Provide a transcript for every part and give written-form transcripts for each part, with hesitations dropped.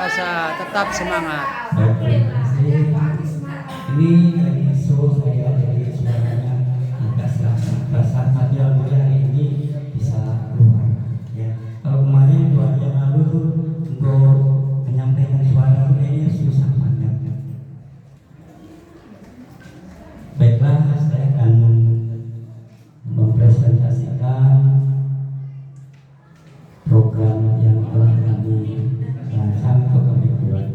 puasa. Tetap semangat. Baik, terima kasih. Ini dari show saya, dari suaranya agak serasa tapi alhamdulillah hari ini bisa keluar. Ya, kalau kemarin 2 hari yang lalu tuh untuk menyampaikan suara itu kayaknya susah banget. Baiklah, saya akan mempresentasikan program yang telah kami rancang atau kami buat.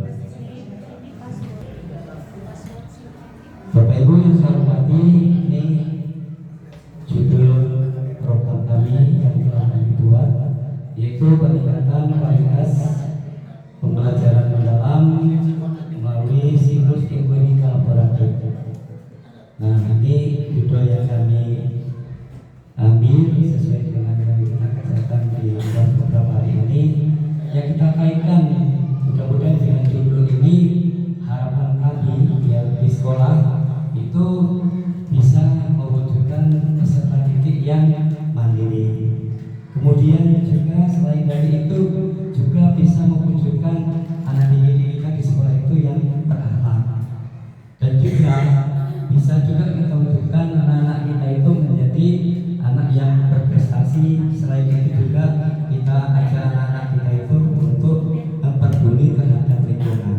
Bapak Ibu yang saya hormati, ini judul program kami yang telah kami buat, yaitu peningkatan kualitas pembelajaran mendalam melalui siklus inquiry kolaboratif. Nah, ini judul yang kami ambil sesuai dengan yang kita kerjakan di beberapa hari ini, yang kita kaitkan mudah-mudahan dengan judul ini. Harapan kami biar di sekolah itu bisa mewujudkan peserta didik yang mandiri. Kemudian juga selain dari itu juga bisa mewujudkan anak didik kita di sekolah itu yang berakhlak, dan juga bisa juga kita wujudkan anak-anak kita itu menjadi anak yang berprestasi. Selain itu juga kita ajak anak-anak kita itu untuk peduli terhadap lingkungan.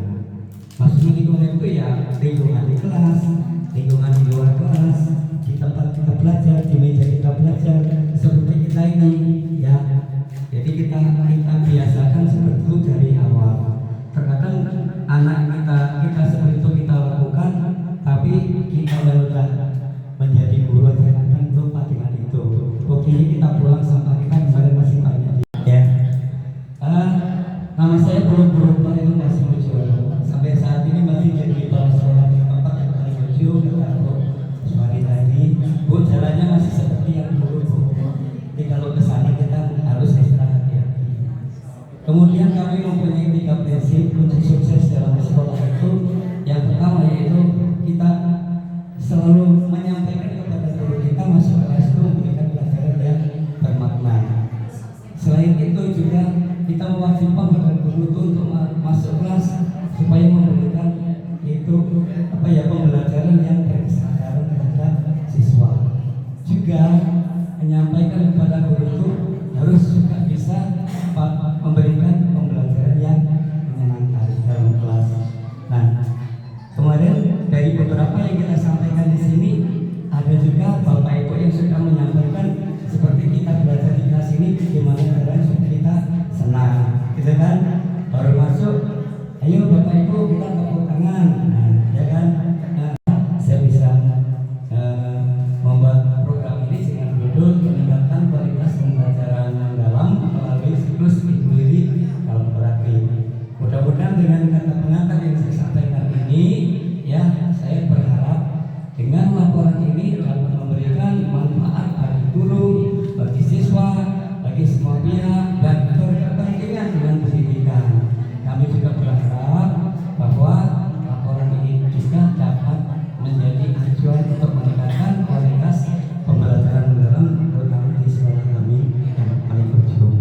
Maksudnya lingkungan itu ya lingkungan di kelas, lingkungan di luar kelas, di tempat kita belajar, di meja kita belajar, seperti kita ini ya. Jadi kita biasakan seperti itu dari awal. Terkadang anak kita seperti itu kita lakukan, tapi kita sudah menjadi guru terkadang lupa dengan itu. Buktinya kita pulang sampah kita kemarin masih banyak ya. Nama saya belum berubah, itu masih muncul. Sampai saat ini masih jadi kepala sekolah di tempat yang paling lucu. Kalau suami tadi, Bu, jalannya masih seperti yang dulu, Bu. Jadi kalau ke sana kita harus istirahat ya. Kemudian kami mempunyai 3 prinsip kunci sukses dalam sekolah itu. Yang pertama yaitu kita selalu menyampaikan kepada guru kita masuk kelas itu memberikan pelajaran yang bermakna. Selain itu juga kita mewajibkan kepada guru itu untuk masuk kelas supaya memberikan itu pembelajaran yang berkesadaran terhadap siswa. Juga menyampaikan kepada guru itu harus juga bisa memberikan pembelajaran yang menyenangkan dalam kelas. Nah, kemarin dari beberapa yang kita sampaikan di sini ada juga Bapak Ibu yang sudah menyampaikan seperti kita belajar di kelas ini bagaimana caranya supaya kita senang, gitu kan? Baru masuk, ayo Bapak Ibu kita tepuk tangan, nah, ya kan? Nah, saya bisa membuat program ini dengan judul peningkatan kualitas pembelajaran mendalam melalui siklus inquiry kolaboratif. Mudah-mudahan dengan kata pengantar yang saya sampaikan ini, ya, saya berharap dengan laporan ini dapat memberikan manfaat bagi guru, bagi siswa, bagi semua pihak, dan berkepentingan dengan pendidikan. Kami juga berharap bahwa laporan ini juga dapat menjadi acuan untuk meningkatkan kualitas pembelajaran mendalam terutama di sekolah kami yang paling berjuang.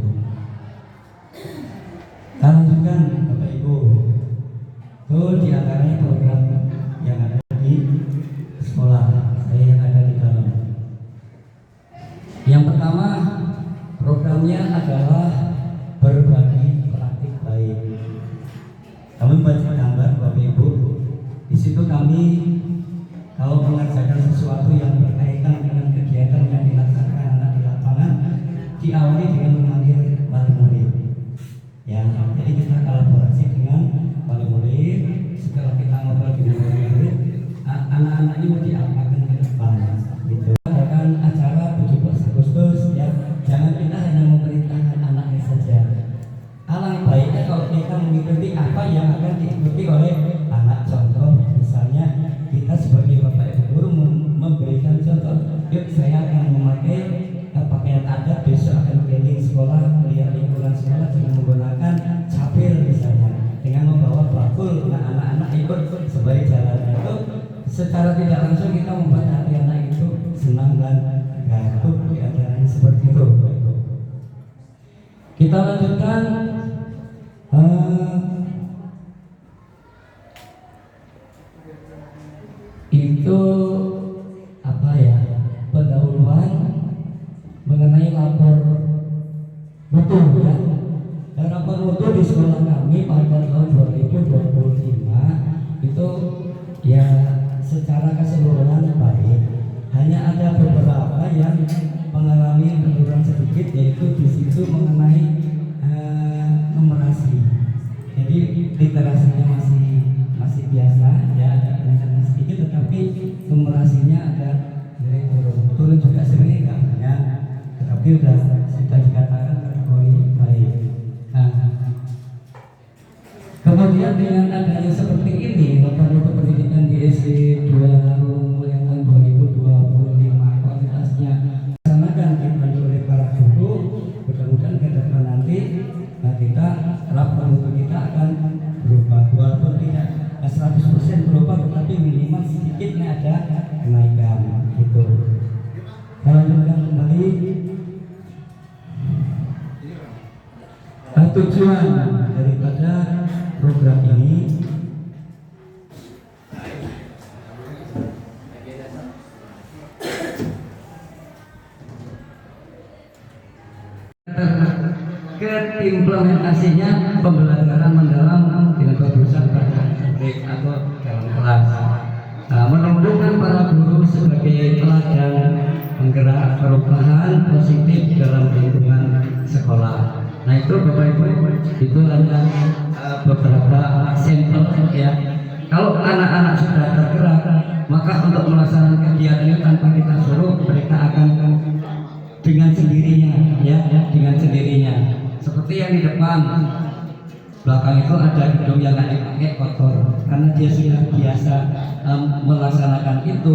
Kita lanjutkan Bapak Ibu. Itu diantaranya program yang ada di sekolah saya yang ada di dalam. Yang pertama programnya adalah berbagi praktik baik. Kami baca gambar Bapak Ibu. Di situ kami kalau mengerjakan sesuatu yang berkaitan dengan kegiatan yang dilaksanakan anak di lapangan, diawali dengan memanggil wali murid. Ya, jadi kita kolaborasi dengan wali murid. Setelah kita ngobrol dengan wali murid, anak-anak ini mau diapakan ke depan gitu. Adakan acara 17 Agustus ya. Jangan kita hanya memerintahkan anaknya saja. Alangkah baiknya kalau kita mengikuti apa yang akan diikuti oleh anak. Contoh misalnya kita sebagai bapak ibu guru memberikan contoh. Yuk, saya akan memakai pakaian adat, besok akan keliling sekolah, melihat lingkungan sekolah dengan menggunakan capil misalnya, dengan membawa bakul. Nah, anak-anak ikut sebagai jalannya itu secara tidak langsung kita membuat hati anak itu senang dan gatuh di acaranya seperti itu. Kita lanjutkan mutu ya. Harapan mutu di sekolah kami pada tahun 2025 itu ya secara keseluruhan baik. Hanya ada beberapa yang mengalami penurunan sedikit, yaitu di situ mengenai numerasi. Jadi literasinya masih biasa ya, ada peningkatan sedikit, tetapi numerasinya ada turun juga sebenarnya nggak banyak, tetapi sudah dikatakan kategori baik. Nah, kemudian dengan adanya seperti ini, nota-nota pendidikan di SD 2 mulai tahun 2025 kualitasnya dilaksanakan dipandu oleh para guru. Mudah-mudahan ke depan nanti kita laporan untuk kita akan berubah, walaupun tidak 100% berubah, tetapi minimal sedikitnya ada kenaikan gitu. Kalau lanjutkan kembali, tujuan daripada program ini keimplementasinya pembelajaran mendalam dengan keputusan pada murid atau dalam kelas. Menumbuhkan para guru sebagai teladan penggerak perubahan positif dalam lingkungan sekolah. Nah itu Bapak Ibu, itu hanya beberapa sampel ya. Kalau anak-anak sudah tergerak, maka untuk melaksanakan kegiatan itu tanpa kita suruh, mereka akan dengan sendirinya ya, dengan sendirinya. Seperti yang di depan belakang itu ada gedung yang nggak dipakai kotor, karena dia sudah biasa melaksanakan itu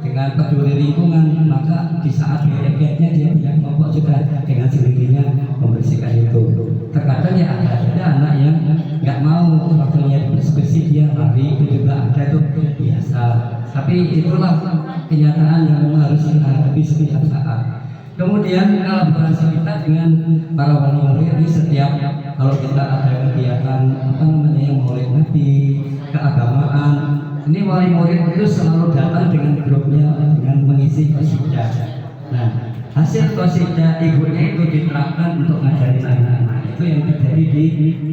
dengan peduli lingkungan, maka di saat dieketnya dia punya kelompok juga dengan sendirinya membersihkan itu. Terkadang ya ada anak yang nggak mau waktunya bersih, dia lari, itu juga ada, itu biasa. Tapi itulah kenyataan yang memang harus kita hadapi setiap saat. Kemudian kolaborasi kita dengan para wali murid ini setiap kalau kita ada kegiatan yang Maulid Nabi, keagamaan, ini wali murid itu selalu datang dengan grupnya dengan mengisi qasidah. Nah, hasil qasidah ibunya itu diterapkan untuk ngajarin anak-anak. Itu yang terjadi di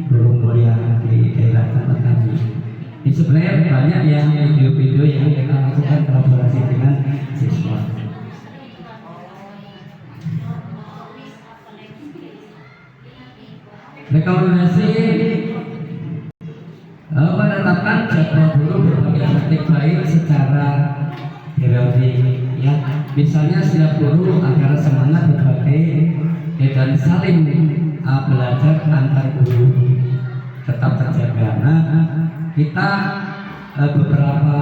Burung Mulia di daerah tempat kami. Ini sebenarnya banyak yang video-video yang kita lakukan kolaborasi dengan siswa. Rekomendasi menetapkan jadwal guru berbagai aktif baik secara periodik ya. Misalnya setiap guru agar semangat berbagai dan saling belajar antar guru tetap terjaga. Nah, kita beberapa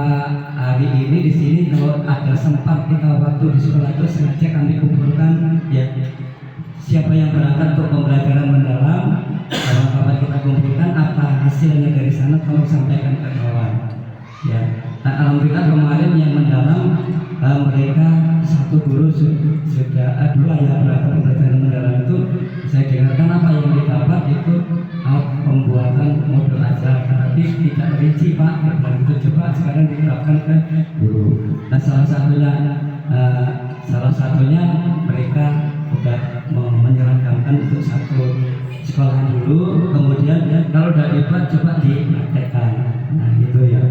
hari ini di sini kalau ada sempat kita waktu di sekolah itu sengaja kami kumpulkan ya, siapa yang berangkat untuk pembelajaran mendalam, kawan-kawan kita kumpulkan apa hasilnya dari sana, tolong sampaikan ke kawan ya. Nah, alhamdulillah kemarin yang mendalam mereka satu guru sudah dua yang berangkat pembelajaran mendalam itu saya dengarkan apa yang didapat itu pembuatan modul ajar, tapi tidak rinci Pak, dan itu coba sekarang diterapkan ke guru. Nah, salah satunya mereka sudah menyeragamkan untuk satu sekolah dulu, kemudian kalau sudah dibuat coba dipraktekkan. Nah gitu ya.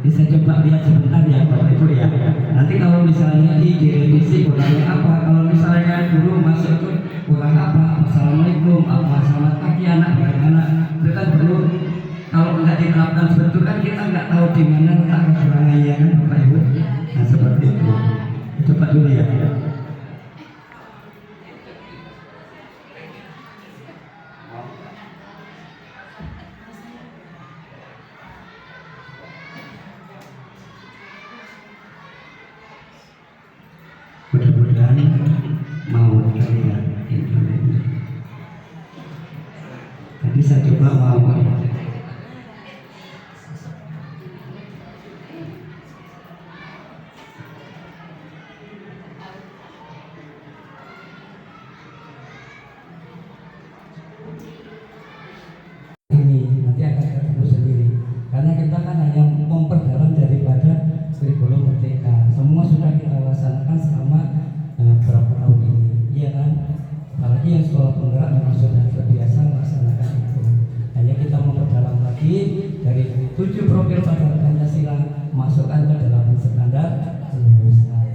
Ini saya coba lihat sebentar ya Bapak Ibu ya. Nanti kalau misalnya direvisi kurangnya apa, kalau misalnya dulu masuk itu kurang apa, assalamualaikum, apa selamat pagi anak-anak, itu kan perlu. Kalau nggak diterapkan seperti itu kan kita nggak tahu di mana letak kekurangannya kan Bapak Ibu. Nah seperti itu. Coba dulu ya. Mudah-mudahan mau terlihat internetnya. Tadi saya coba mau ini nanti akan ketemu sendiri, karena kita kan hanya memperdalam daripada kurikulum merdeka. Semua sudah kita laksanakan selama berapa tahun ini, iya kan? Apalagi yang sekolah penggerak memang sudah terbiasa melaksanakan itu. Hanya kita memperdalam lagi dari 7 profil Pancasila Pancasila masukkan ke 8 standar lulusan.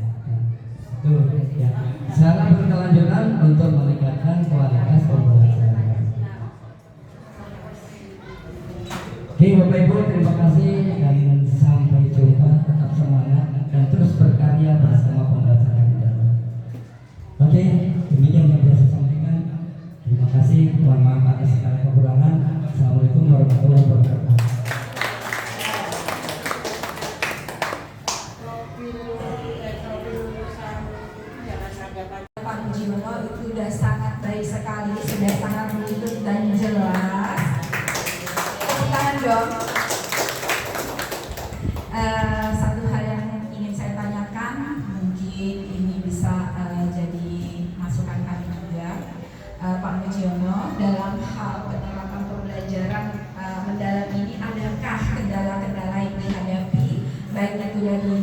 Itu ya. Secara berkelanjutan untuk meningkatkan kualitas pembelajaran. Oke Bapak Ibu, terima kasih dan sampai jumpa. Tetap semangat dan terus berkarya bersama pembelajaran Undara. Oke, demikian yang bisa saya sampaikan. Terima kasih. Mohon maaf atas segala kekurangan. Assalamualaikum warahmatullahi wabarakatuh. Pak Mujiono itu sudah sangat baik sekali, sudah sangat runtut dan jelas. Tepuk tangan dong. Satu hal yang ingin saya tanyakan, mungkin ini bisa jadi masukan kami juga, Pak Mujiono, dalam hal penerapan pembelajaran mendalam ini, adakah kendala-kendala yang dihadapi, baik itu dari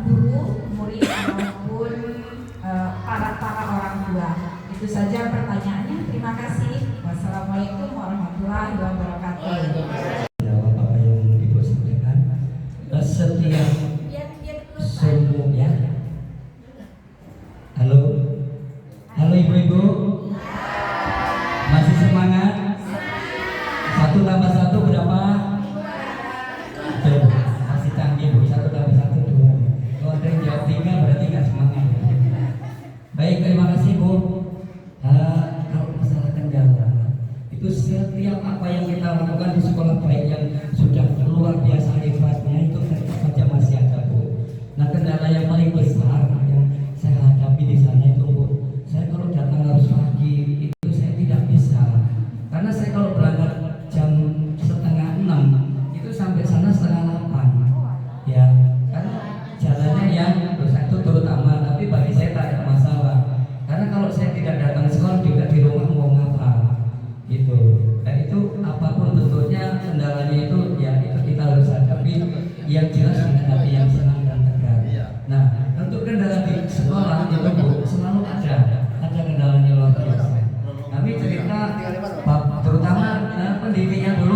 guru, murid maupun para orang tua? Itu saja pertanyaannya. Terima kasih. Wassalamualaikum warahmatullahi wabarakatuh. Jawab apa yang Ibu sampaikan. Setiap sumbu ya. Halo, halo ibu-ibu. Masih semangat? 1 tambah 1 berapa? Tuh, masih canggih Bu. 1 tambah 1 2. Kalau ada yang jawab 3 berarti nggak semangat. Baik, terima kasih Bu. Kalau masalah kendala itu setiap apa yang kita lakukan di sekolah, baik yang sudah luar biasa hebatnya, itu tetap saja masih ada Bu. Nah, kendala yang paling besar yang saya hadapi di sana itu Bu, saya kalau datang harus pagi itu saya tidak bisa, karena saya kalau berangkat jam 5:30 itu sampai sana 7:30 ya, karena jalannya yang dosa itu terutama, tapi bagi saya tak ada masalah, karena kalau saya tidak datang sekolah juga di rumah mau ngapa gitu. Dan itu apapun bentuknya kendalanya itu ya itu kita harus hadapi, yang jelas dengan hati yang senang dan tegar. Nah, untuk kendala di sekolah itu Bu, selalu ada kendalanya luar biasa. Kami cerita terutama pendidiknya dulu